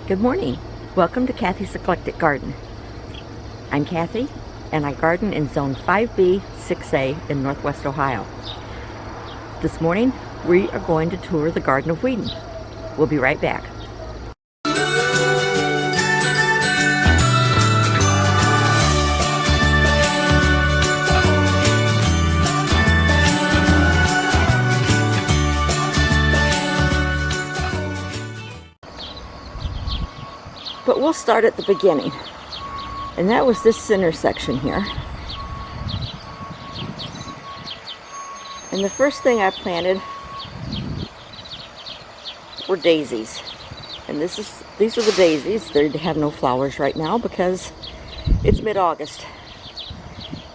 Good morning. Welcome to Cathy's Eclectic Garden. I'm Cathy, and I garden in Zone 5B, 6A in Northwest Ohio. This morning, we are going to tour the Garden of Weedin. We'll be right back. But we'll start at the beginning, and that was this center section here. And the first thing I planted were daisies, and these are the daisies. They have no flowers right now because it's mid-August,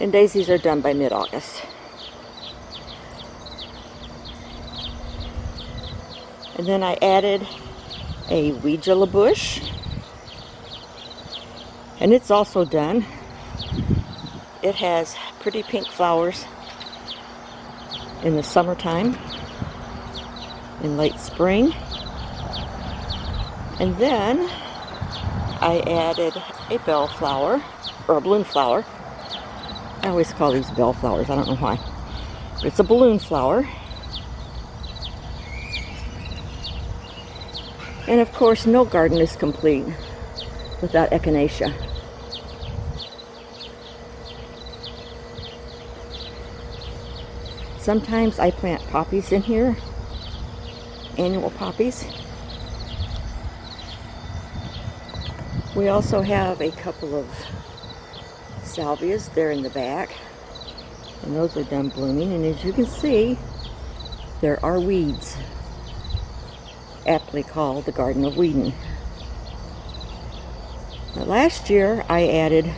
and daisies are done by mid-August. And then I added a weedilla bush. And it's also done. It has pretty pink flowers in the summertime, in late spring. And then I added a bellflower, or a balloon flower. I always call these bellflowers, I don't know why. But it's a balloon flower. And of course, no garden is complete without echinacea. Sometimes I plant poppies in here, annual poppies. We also have a couple of salvias there in the back, and those are done blooming, and as you can see, there are weeds, aptly called the Garden of Weedin. Now, last year I added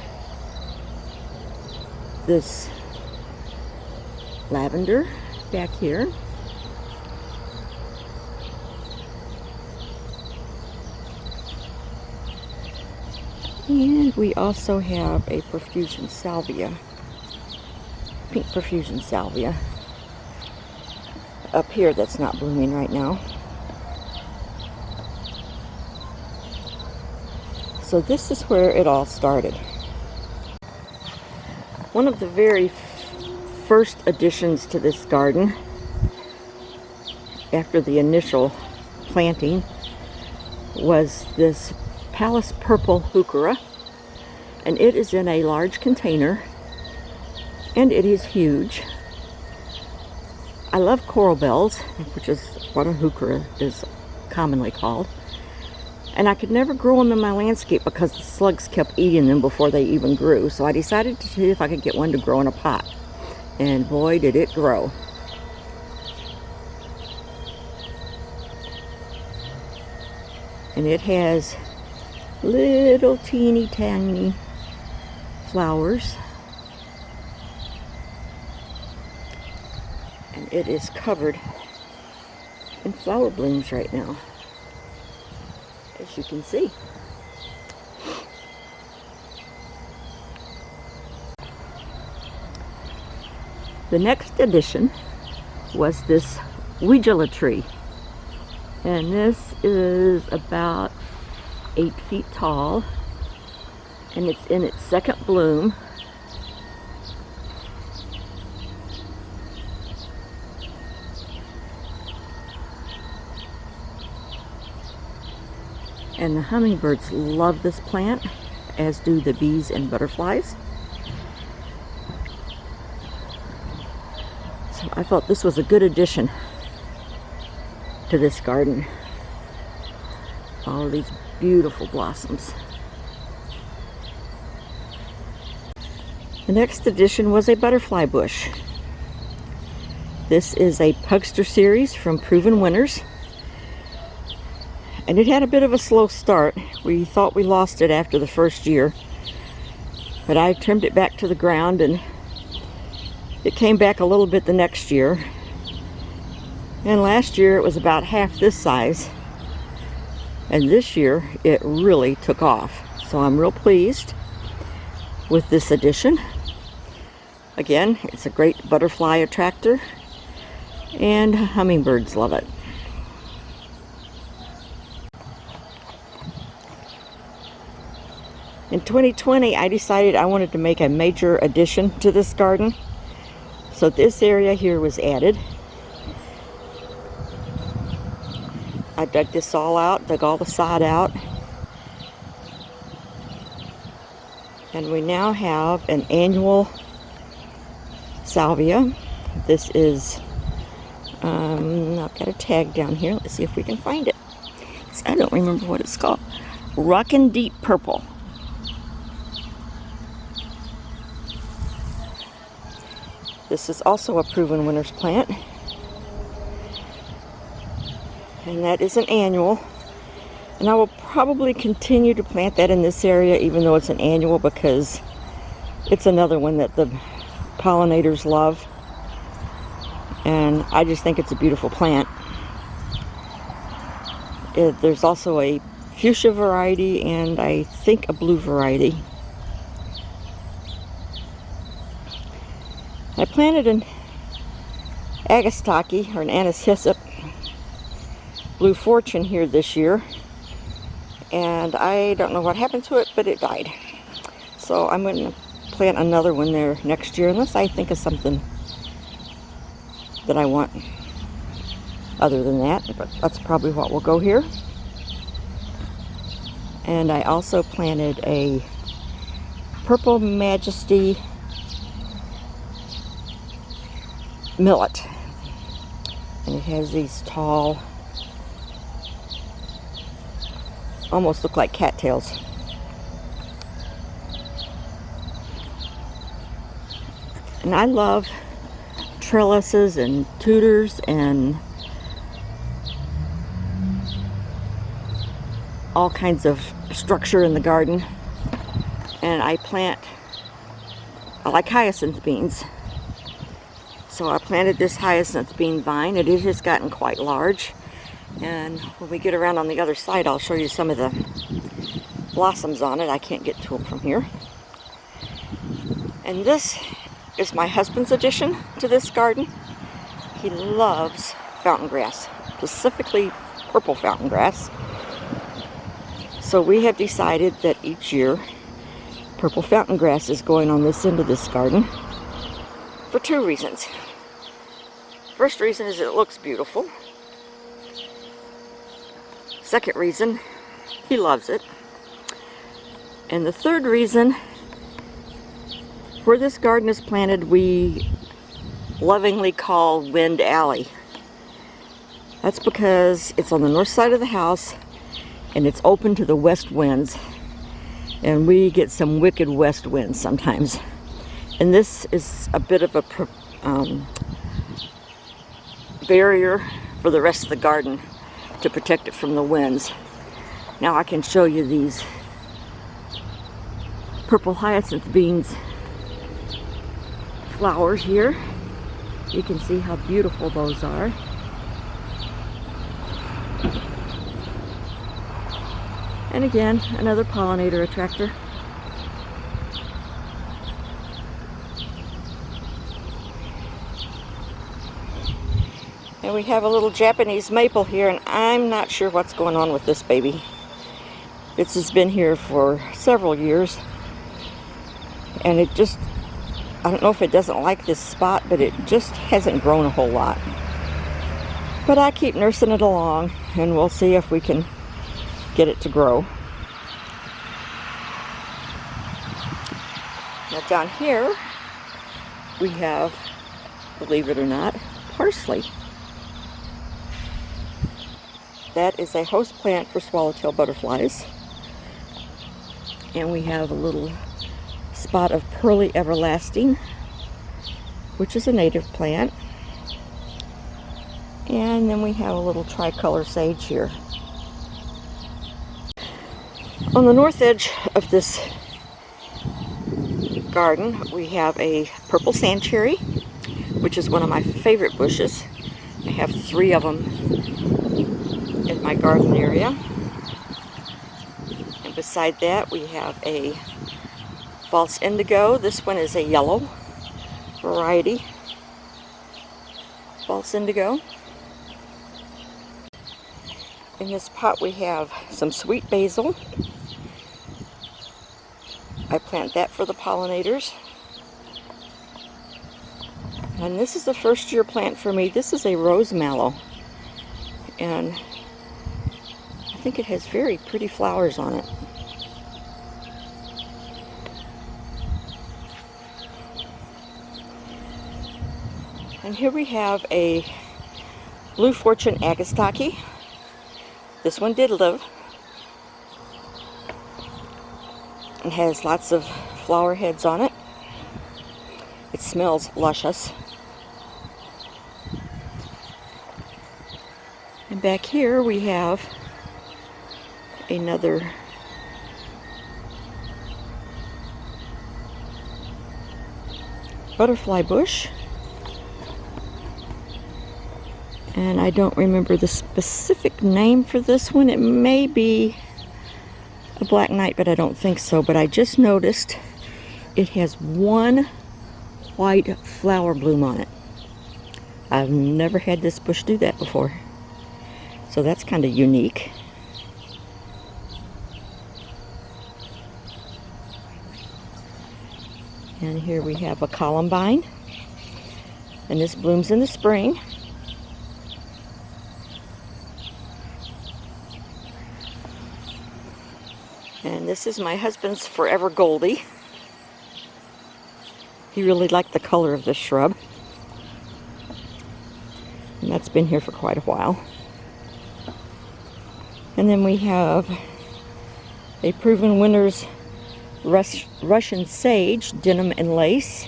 this lavender back here. And we also have a profusion salvia, pink profusion salvia, up here that's not blooming right now. So this is where it all started. One of the very first additions to this garden, after the initial planting, was this Palace Purple Heuchera, and it is in a large container, and it is huge. I love coral bells, which is what a heuchera is commonly called. And I could never grow them in my landscape because the slugs kept eating them before they even grew. So I decided to see if I could get one to grow in a pot. And boy, did it grow. And it has little teeny tiny flowers. And it is covered in flower blooms right now, as you can see. The next addition was this weedilla tree, and this is about 8 feet tall, and it's in its second bloom. And the hummingbirds love this plant, as do the bees and butterflies. So I thought this was a good addition to this garden. All of these beautiful blossoms. The next addition was a butterfly bush. This is a Pugster series from Proven Winners. And it had a bit of a slow start. We thought we lost it after the first year, but I trimmed it back to the ground, and it came back a little bit the next year. And last year it was about half this size, and this year it really took off. So I'm real pleased with this addition. Again, it's a great butterfly attractor, and hummingbirds love it. In 2020, I decided I wanted to make a major addition to this garden. So this area here was added. I dug this all out, dug all the sod out. And we now have an annual salvia. This is, I've got a tag down here. Let's see if we can find it. I don't remember what it's called. Rockin' Deep Purple. This is also a proven winter's plant. And that is an annual. And I will probably continue to plant that in this area, even though it's an annual, because it's another one that the pollinators love. And I just think it's a beautiful plant. There's also a fuchsia variety and I think a blue variety. I planted an agastaki, or an anise hyssop, Blue Fortune, here this year. And I don't know what happened to it, but it died. So I'm going to plant another one there next year, unless I think of something that I want other than that. But that's probably what will go here. And I also planted a Purple Majesty millet. And it has these tall, almost look like cattails. And I love trellises and tutors and all kinds of structure in the garden. And I like hyacinth beans. So I planted this hyacinth bean vine, and it has gotten quite large. And when we get around on the other side, I'll show you some of the blossoms on it. I can't get to them from here. And this is my husband's addition to this garden. He loves fountain grass, specifically purple fountain grass. So we have decided that each year, purple fountain grass is going on this end of this garden for two reasons. First reason is it looks beautiful. Second reason, he loves it. And the third reason, where this garden is planted, we lovingly call Wind Alley. That's because it's on the north side of the house and it's open to the west winds. And we get some wicked west winds sometimes. And this is a bit of a barrier for the rest of the garden to protect it from the winds. Now I can show you these purple hyacinth beans flowers here. You can see how beautiful those are. And again, another pollinator attractor. And we have a little Japanese maple here, and I'm not sure what's going on with this baby. This has been here for several years, and it just, I don't know if it doesn't like this spot, but it just hasn't grown a whole lot. But I keep nursing it along, and we'll see if we can get it to grow. Now down here, we have, believe it or not, parsley. That is a host plant for swallowtail butterflies. And we have a little spot of pearly everlasting, which is a native plant. And then we have a little tricolor sage here. On the north edge of this garden, we have a purple sand cherry, which is one of my favorite bushes. I have 3 of them in my garden area. And beside that, we have a false indigo. This one is a yellow variety. False indigo. In this pot we have some sweet basil, I plant that for the pollinators. And this is the first year plant for me. This is a rose mallow. And I think it has very pretty flowers on it. And here we have a Blue Fortune Agastaki. This one did live. It has lots of flower heads on it. It smells luscious. And back here we have another butterfly bush. And I don't remember the specific name for this one. It may be a black knight, but I don't think so. But I just noticed it has one white flower bloom on it. I've never had this bush do that before. So that's kind of unique. And here we have a columbine. And this blooms in the spring. And this is my husband's Forever Goldie. He really liked the color of this shrub. And that's been here for quite a while. And then we have a Proven Winners Russian Sage, Denim and Lace.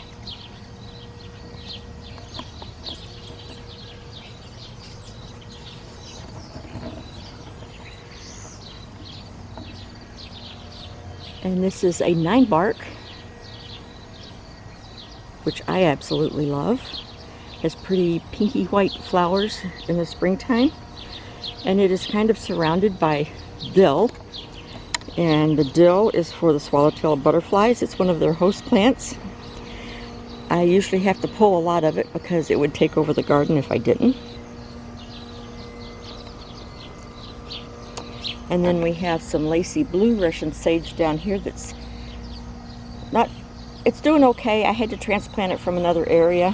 And this is a 9-bark, which I absolutely love. Has pretty pinky white flowers in the springtime. And it is kind of surrounded by dill. And the dill is for the swallowtail butterflies. It's one of their host plants. I usually have to pull a lot of it because it would take over the garden if I didn't. And then we have some lacy blue Russian sage down here that's not, it's doing okay. I had to transplant it from another area,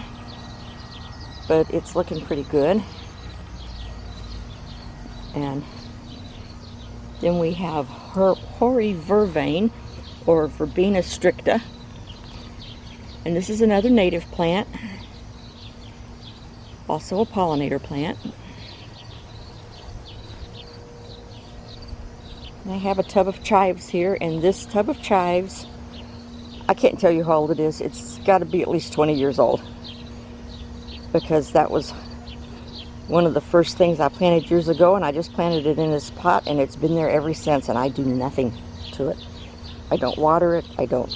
but it's looking pretty good. And then we have hoary vervain, or Verbena stricta. And this is another native plant, also a pollinator plant. And I have a tub of chives here, and this tub of chives, I can't tell you how old it is. It's got to be at least 20 years old, because that was one of the first things I planted years ago, and I just planted it in this pot, and it's been there ever since, and I do nothing to it. I don't water it, I don't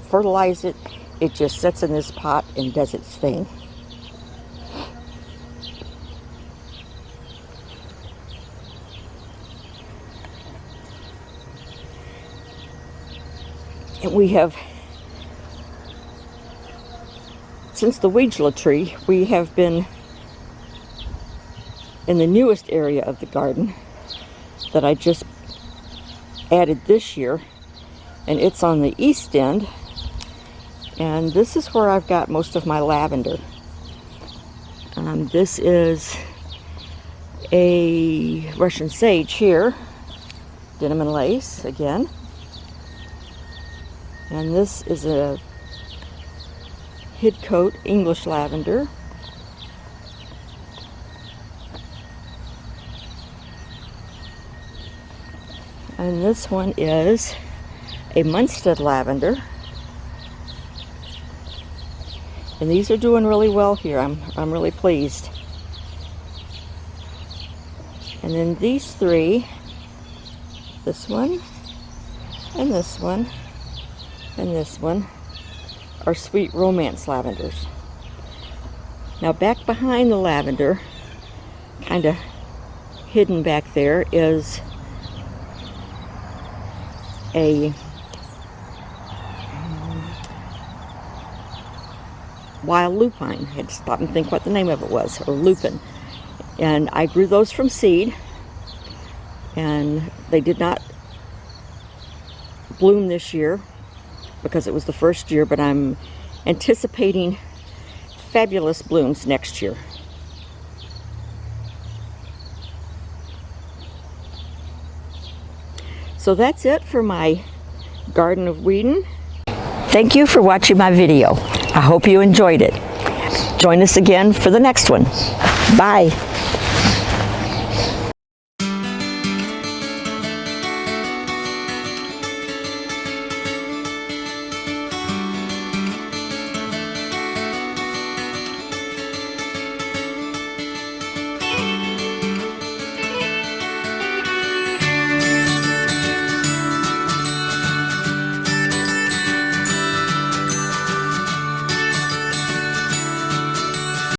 fertilize it. It just sits in this pot and does its thing. And we have, since the Weedin tree, we have been in the newest area of the garden that I just added this year, and it's on the east end, and this is where I've got most of my lavender. This is a Russian sage here, Denim and Lace again, and this is a Hidcote English lavender. And this one is a Munstead lavender. And these are doing really well here. I'm really pleased. And then these three, this one, and this one, and this one, are Sweet Romance lavenders. Now back behind the lavender, kind of hidden back there, is a wild lupine. I had to stop and think what the name of it was, or lupin. And I grew those from seed, and they did not bloom this year. because it was the first year, but I'm anticipating fabulous blooms next year. So that's it for my Garden of Weedin. Thank you for watching my video. I hope you enjoyed it. Join us again for the next one. Bye.